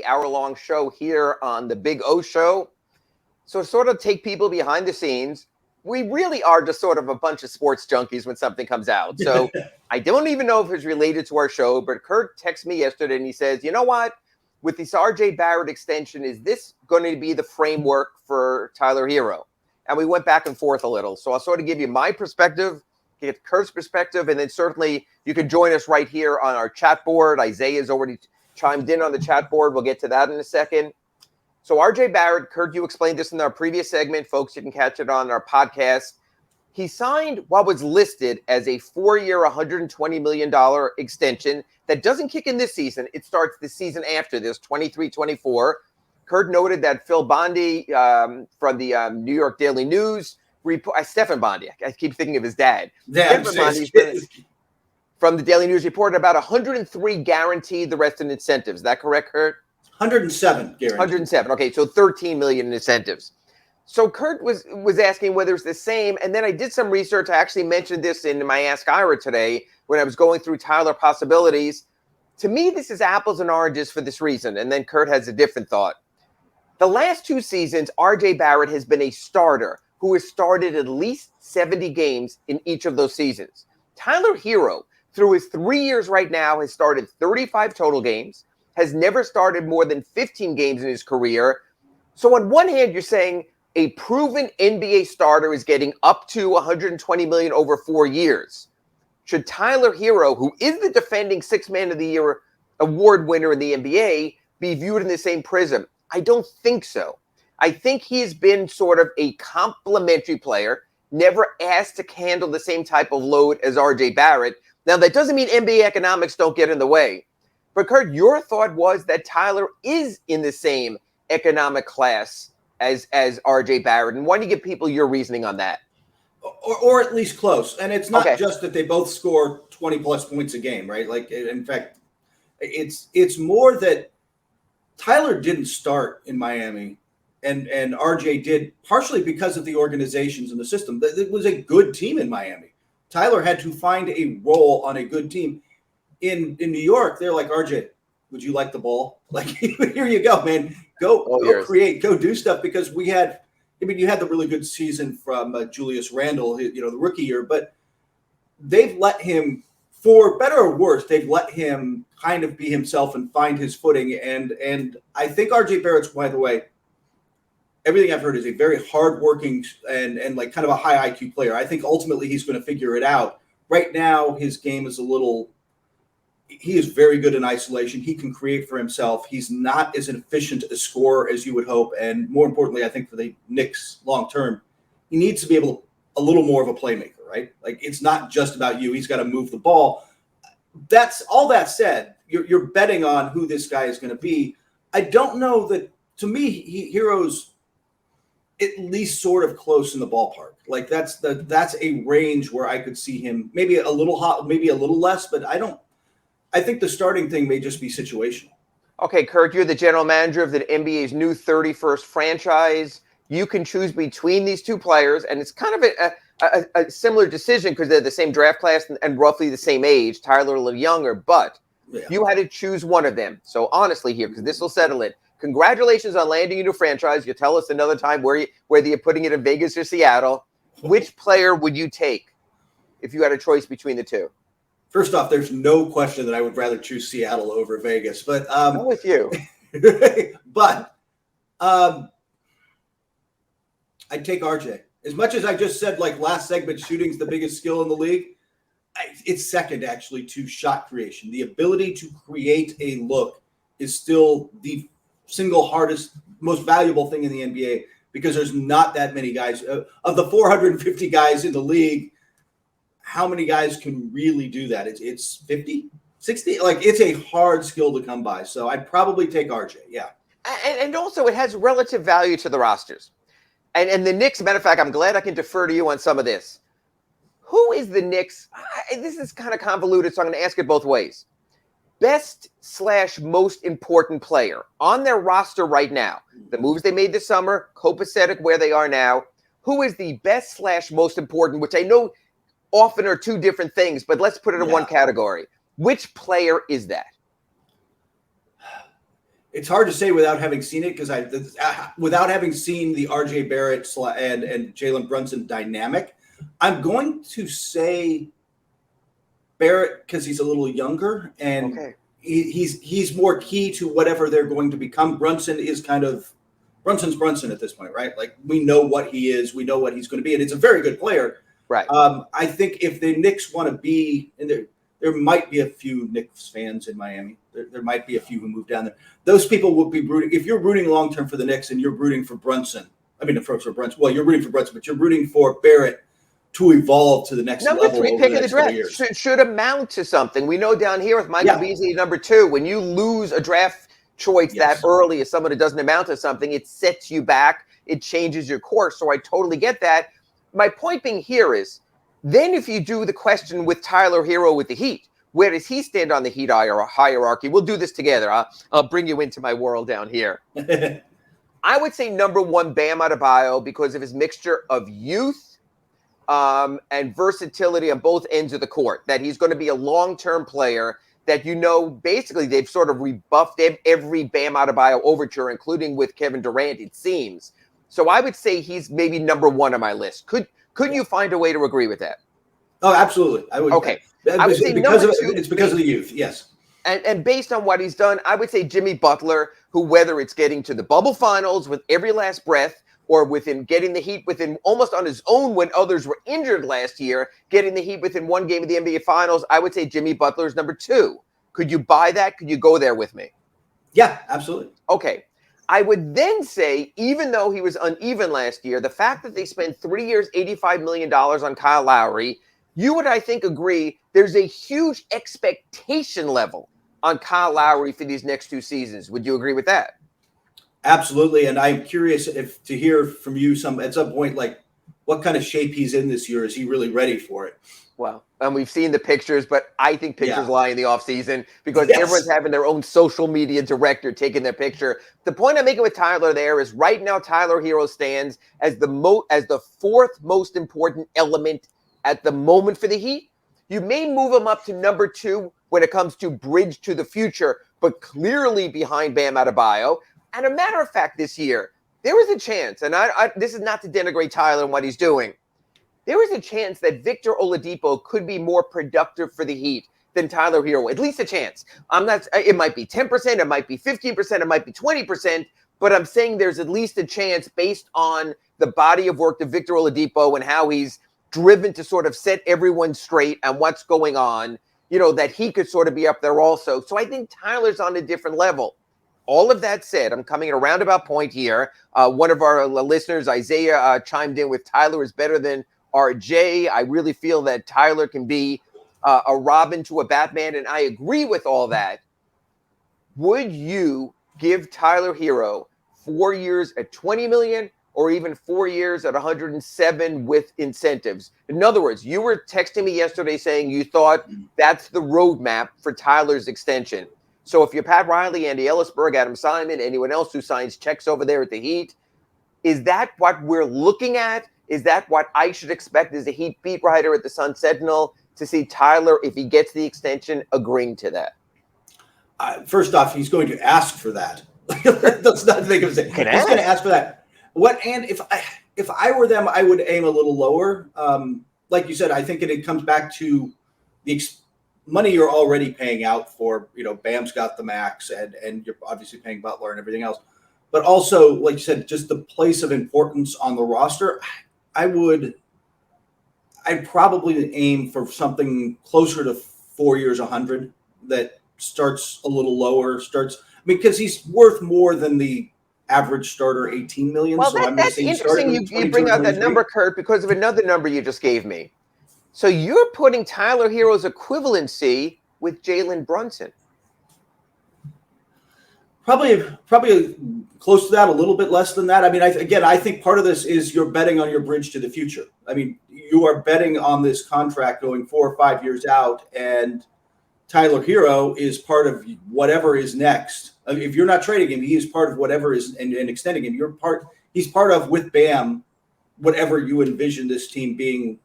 hour-long show here on the Big O Show. So sort of take people behind the scenes. We really are just sort of a bunch of sports junkies when something comes out. So I don't even know if it's related to our show, but Kurt texted me yesterday and he says, you know what? With this RJ Barrett extension, is this going to be the framework for Tyler Herro? And we went back and forth a little. So I'll sort of give you my perspective, get Kurt's perspective, and then certainly you can join us right here on our chat board. Isaiah's already chimed in on the chat board. We'll get to that in a second. So RJ Barrett, Kurt, you explained this in our previous segment. Folks, you can catch it on our podcast. He signed what was listed as a 4-year, $120 million extension that doesn't kick in this season. It starts the season after this, 23-24. Kurt noted that Phil Bondi from the New York Daily News, Stephen Bondi, I keep thinking of his dad. Stephen Bondi from the Daily News reported about 103 guaranteed, the rest in incentives. Is that correct, Kurt? 107 guaranteed. 107. Okay, so 13 million in incentives. So Kurt was asking whether it's the same, and then I did some research. I actually mentioned this in my Ask Ira today when I was going through Tyler possibilities. To me, this is apples and oranges for this reason, and then Kurt has a different thought. The last 2 seasons, RJ Barrett has been a starter who has started at least 70 games in each of those seasons. Tyler Herro, through his 3 years right now, has started 35 total games, has never started more than 15 games in his career. So on one hand, you're saying a proven NBA starter is getting up to $120 million over 4 years. Should Tyler Herro, who is the defending Sixth Man of the Year award winner in the NBA, be viewed in the same prism? I don't think so. I think he's been sort of a complementary player, never asked to handle the same type of load as RJ Barrett. Now, that doesn't mean NBA economics don't get in the way. But Kurt, your thought was that Tyler is in the same economic class as RJ Barrett. And why don't you give people your reasoning on that? Or at least close. And it's not just that they both score 20 plus points a game, right? Like, in fact, it's more that Tyler didn't start in Miami and RJ did, partially because of the organizations and the system. It was a good team in Miami. Tyler had to find a role on a good team. In New York, they're like, RJ, would you like the ball? Like, here you go, man. Go create, go do stuff. Because you had the really good season from Julius Randle, the rookie year, but they've let him, for better or worse, they've let him kind of be himself and find his footing. And I think RJ Barrett's, by the way, everything I've heard is a very hardworking and like kind of a high IQ player. I think ultimately he's going to figure it out. Right now, his game is he is very good in isolation. He can create for himself. He's not as efficient a scorer as you would hope. And more importantly, I think for the Knicks long term, he needs to be a little more of a playmaker, right? Like, it's not just about you. He's got to move the ball. That's all that said. You're betting on who this guy is going to be. I don't know that, to me, Herro's at least sort of close in the ballpark. Like, that's a range where I could see him maybe a little hot, maybe a little less, but I think the starting thing may just be situational. Okay, Kurt, you're the general manager of the NBA's new 31st franchise. You can choose between these two players, and it's kind of a similar decision because they're the same draft class and roughly the same age. Tyler a little younger, but you had to choose one of them. So honestly here, because this will settle it, congratulations on landing a new franchise. You'll tell us another time whether you're putting it in Vegas or Seattle. Which player would you take if you had a choice between the two? First off, there's no question that I would rather choose Seattle over Vegas, but I'm with you. But I'd take RJ. As much as I just said, like last segment, shooting's the biggest skill in the league. It's second actually to shot creation. The ability to create a look is still the single hardest, most valuable thing in the NBA because there's not that many guys of the 450 guys in the league. How many guys can really do that? It's 50, 60. Like, it's a hard skill to come by. So I'd probably take RJ. Yeah. And also it has relative value to the rosters. And the Knicks, matter of fact, I'm glad I can defer to you on some of this. Who is the Knicks? This is kind of convoluted, so I'm going to ask it both ways. Best/most important player on their roster right now. The moves they made this summer, copacetic where they are now. Who is the best/most important, which I know often are two different things, but let's put it in one category. Which player is that? it's hard to say without having seen it because without having seen the R.J. Barrett and Jalen Brunson dynamic, I'm going to say Barrett because he's a little younger and he's more key to whatever they're going to become. Brunson is Brunson's Brunson at this point, right? Like we know what he is, we know what he's going to be, and it's a very good player. Right. I think if the Knicks want to be, and there might be a few Knicks fans in Miami. There might be a few who move down there. Those people will be rooting. If you're rooting long term for the Knicks and you're rooting for Brunson, for Brunson. Well, you're rooting for Brunson, but you're rooting for Barrett to evolve to the next level. Number 3 over pick the of the next couple draft years. should amount to something. We know down here with Michael Beasley, number 2, when you lose a draft choice that early as someone who doesn't amount to something, it sets you back. It changes your course. So I totally get that. My point being here is, then if you do the question with Tyler Herro with the Heat, where does he stand on the Heat hierarchy? We'll do this together. I'll bring you into my world down here. I would say number 1, Bam Adebayo, because of his mixture of youth and versatility on both ends of the court, that he's going to be a long-term player, that basically they've sort of rebuffed every Bam Adebayo overture, including with Kevin Durant, it seems. So I would say he's maybe number 1 on my list. Could you find a way to agree with that? Oh, absolutely. I would. Okay. I would say it's because of the youth, yes. And based on what he's done, I would say Jimmy Butler, who whether it's getting to the bubble finals with every last breath or within getting the Heat within almost on his own when others were injured last year, getting the Heat within 1 game of the NBA Finals, I would say Jimmy Butler is number 2. Could you buy that? Could you go there with me? Yeah, absolutely. Okay. I would then say, even though he was uneven last year, the fact that they spent 3 years, $85 million on Kyle Lowry, you would, I think, agree there's a huge expectation level on Kyle Lowry for these next 2 seasons. Would you agree with that? Absolutely. And I'm curious to hear from you at some point, like what kind of shape he's in this year. Is he really ready for it? Well, and we've seen the pictures, but I think pictures lie in the offseason because everyone's having their own social media director taking their picture. The point I'm making with Tyler there is right now Tyler Herro stands as the 4th most important element at the moment for the Heat. You may move him up to number 2 when it comes to bridge to the future, but clearly behind Bam Adebayo. And a matter of fact, this year, there was a chance, and this is not to denigrate Tyler and what he's doing, there is a chance that Victor Oladipo could be more productive for the Heat than Tyler Herro. At least a chance. It might be 10%, it might be 15%, it might be 20%, but I'm saying there's at least a chance based on the body of work of Victor Oladipo and how he's driven to sort of set everyone straight on what's going on, that he could sort of be up there also. So I think Tyler's on a different level. All of that said, I'm coming at a roundabout point here. One of our listeners, Isaiah, chimed in with Tyler is better than RJ. I really feel that Tyler can be a Robin to a Batman, and I agree with all that. Would you give Tyler Herro 4 years at $20 million or even 4 years at 107 with incentives? In other words, you were texting me yesterday saying you thought that's the roadmap for Tyler's extension. So if you're Pat Riley, Andy Ellisberg, Adam Simon, anyone else who signs checks over there at the Heat, is that what we're looking at? Is that what I should expect as a Heat beat writer at the Sun Sentinel to see Tyler, if he gets the extension, agreeing to that? First off, he's going to ask for that. Let's not make him say. He's going to ask for that. And if I were them, I would aim a little lower. Like you said, I think it comes back to the money you're already paying out for. Bam's got the max, and you're obviously paying Butler and everything else. But also, like you said, just the place of importance on the roster. I'd probably aim for something closer to 4 years, 100 that starts a little lower. Because he's worth more than the average starter, $18 million. Well, so that's interesting. You bring out that number, Kurt, because of another number you just gave me. So you're putting Tyler Herro's equivalency with Jalen Brunson. Probably close to that, a little bit less than that. I mean, I think part of this is you're betting on your bridge to the future. I mean, you are betting on this contract going 4 or 5 years out, and Tyler Herro is part of whatever is next. I mean, if you're not trading him, he is part of whatever is and extending him. He's part of, with Bam, whatever you envision this team being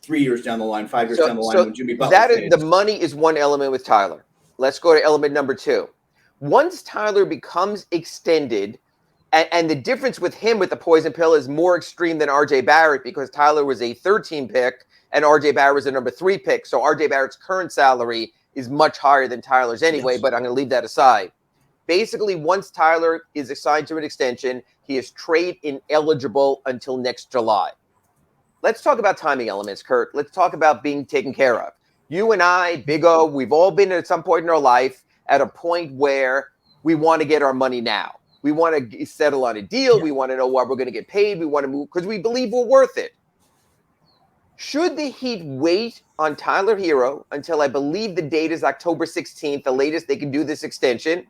3 years down the line, 5 years down the line when Jimmy Butler the money is one element with Tyler. Let's go to element number 2. Once Tyler becomes extended, and the difference with him with the poison pill is more extreme than RJ Barrett, because Tyler was a 13 pick and RJ Barrett was a number 3 pick. So RJ Barrett's current salary is much higher than Tyler's anyway, but I'm going to leave that aside. Basically, once Tyler is assigned to an extension, he is trade ineligible until next July. Let's talk about timing elements, Kurt. Let's talk about being taken care of. You and I, Big O, we've all been at some point in our life at a point where we want to get our money now. We want to settle on a deal. Yeah. We want to know what we're going to get paid. We want to move because we believe we're worth it. Should the Heat wait on Tyler Herro until I believe the date is October 16th, the latest they can do this extension?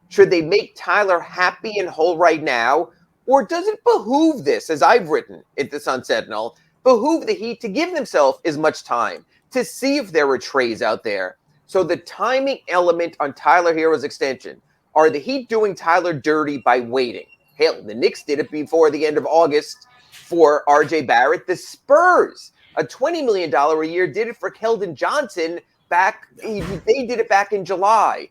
Should they make Tyler happy and whole right now? Or does it behoove this, as I've written at the Sun Sentinel, behoove the Heat to give themselves as much time to see if there are trades out there? So the timing element on Tyler Herro's extension, are the Heat doing Tyler dirty by waiting? Hell, the Knicks did it before the end of August for RJ Barrett. The Spurs, a $20 million a year, did it for Keldon Johnson back. They did it back in July.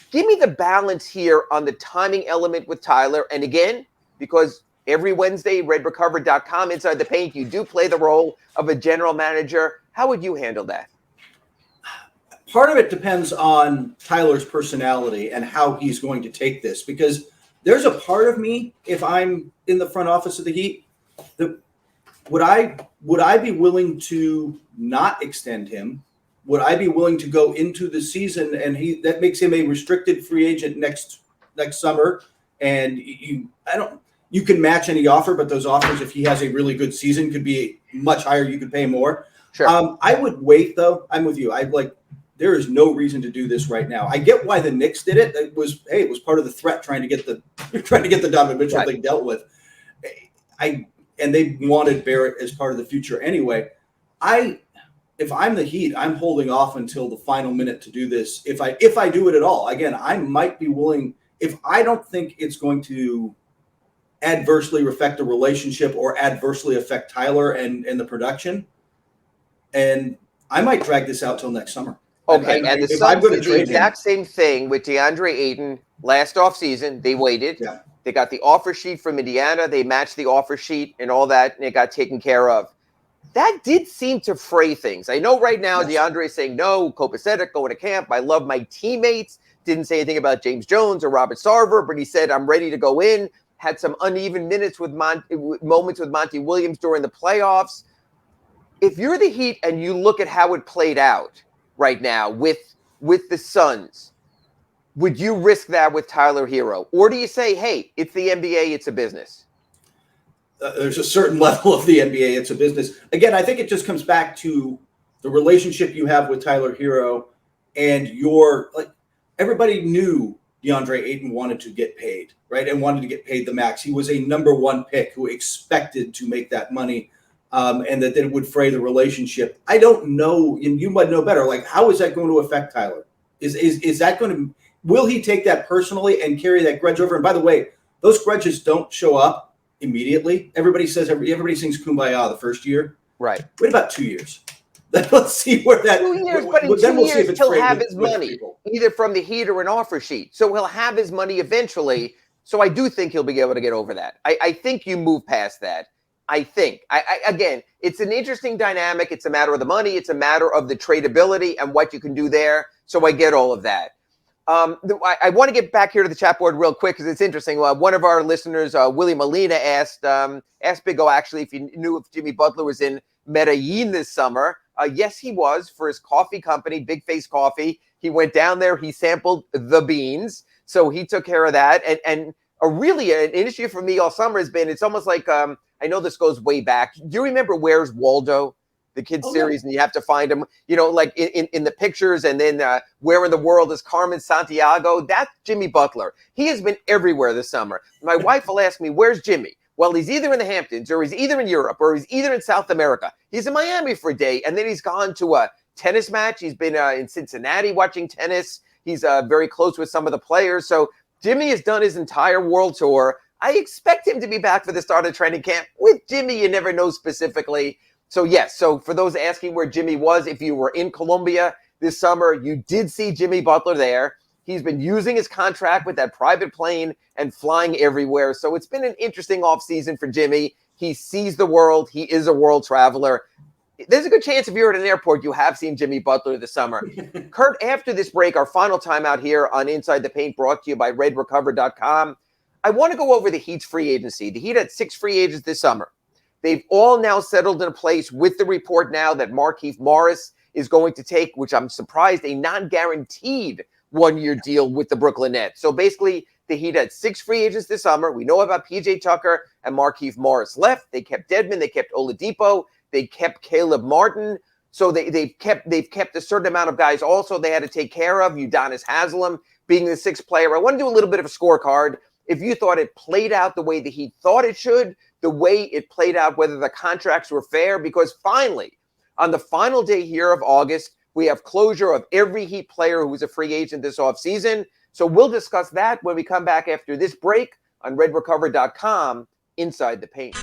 Give me the balance here on the timing element with Tyler. And again, because every Wednesday, redrecover.com, Inside the Paint, you do play the role of a general manager. How would you handle that? Part of it depends on Tyler's personality and how he's going to take this, because there's a part of me, if I'm in the front office of the Heat, that would I be willing to not extend him? Would I be willing to go into the season and that makes him a restricted free agent next summer? And you can match any offer, but those offers, if he has a really good season, could be much higher. You could pay more. Sure. I would wait though. I'm with you. There is no reason to do this right now. I get why the Knicks did it. It was part of the threat trying to get the Donovan Mitchell thing dealt with. And they wanted Barrett as part of the future anyway. If I'm the Heat, I'm holding off until the final minute to do this. If I do it at all, again, I might be willing. If I don't think it's going to adversely affect the relationship or adversely affect Tyler and the production, and I might drag this out till next summer. Okay, and the Suns did the exact same thing with DeAndre Ayton last offseason. They waited. Yeah. They got the offer sheet from Indiana. They matched the offer sheet and all that, and it got taken care of. That did seem to fray things. I know right now DeAndre is saying, no, copacetic, going to camp. I love my teammates. Didn't say anything about James Jones or Robert Sarver, but he said, I'm ready to go in. Had some uneven minutes moments with Monty Williams during the playoffs. If you're the Heat and you look at how it played out right now with the Suns, would you risk that with Tyler Herro? Or do you say, hey, it's the NBA, it's a business? There's a certain level of the NBA, it's a business. Again, I think it just comes back to the relationship you have with Tyler Herro and everybody knew DeAndre Ayton wanted to get paid, right? And wanted to get paid the max. He was a number 1 pick who expected to make that money. And that it would fray the relationship. I don't know, and you might know better. How is that going to affect Tyler? Is that going to? Will he take that personally and carry that grudge over? And by the way, those grudges don't show up immediately. Everybody says everybody sings "Kumbaya" the first year. Right. Wait about 2 years. Let's see where that. 2 years, but in 2 years he'll have his money either from the Heat or an offer sheet. So he'll have his money eventually. So I do think he'll be able to get over that. I think you move past that. I think. Again, it's an interesting dynamic. It's a matter of the money. It's a matter of the tradability and what you can do there. So I get all of that. I want to get back here to the chat board real quick because it's interesting. One of our listeners, Willie Molina, asked Big O actually if he knew if Jimmy Butler was in Medellin this summer. Yes, he was for his coffee company, Big Face Coffee. He went down there. He sampled the beans. So he took care of that. And really an issue for me all summer has been, it's almost like I know this goes way back. Do you remember Where's Waldo, the kids series, and you have to find him, like in the pictures, and then Where in the World is Carmen Santiago? That's Jimmy Butler. He has been everywhere this summer. My wife will ask me, where's Jimmy? Well, he's either in the Hamptons, or he's either in Europe, or he's either in South America. He's in Miami for a day, and then he's gone to a tennis match. He's been in Cincinnati watching tennis. He's very close with some of the players. So Jimmy has done his entire world tour. I expect him to be back for the start of training camp. With Jimmy, you never know specifically. So, yes. So, for those asking where Jimmy was, if you were in Colombia this summer, you did see Jimmy Butler there. He's been using his contract with that private plane and flying everywhere. So it's been an interesting offseason for Jimmy. He sees the world. He is a world traveler. There's a good chance if you're at an airport, you have seen Jimmy Butler this summer. Kurt, after this break, our final time out here on Inside the Paint, brought to you by RedRecover.com. I want to go over the Heat's free agency. The Heat had 6 free agents this summer. They've all now settled in a place with the report now that Markieff Morris is going to take, which I'm surprised, a non-guaranteed one-year deal with the Brooklyn Nets. So basically, the Heat had 6 free agents this summer. We know about P.J. Tucker and Markieff Morris left. They kept Dedmon. They kept Oladipo. They kept Caleb Martin. So they've kept a certain amount of guys also they had to take care of. Udonis Haslem being the 6th player. I want to do a little bit of a scorecard. If you thought it played out the way the Heat thought it should, the way it played out, whether the contracts were fair, because finally, on the final day here of August, we have closure of every Heat player who was a free agent this offseason. So we'll discuss that when we come back after this break on RedRecover.com, Inside the Paint.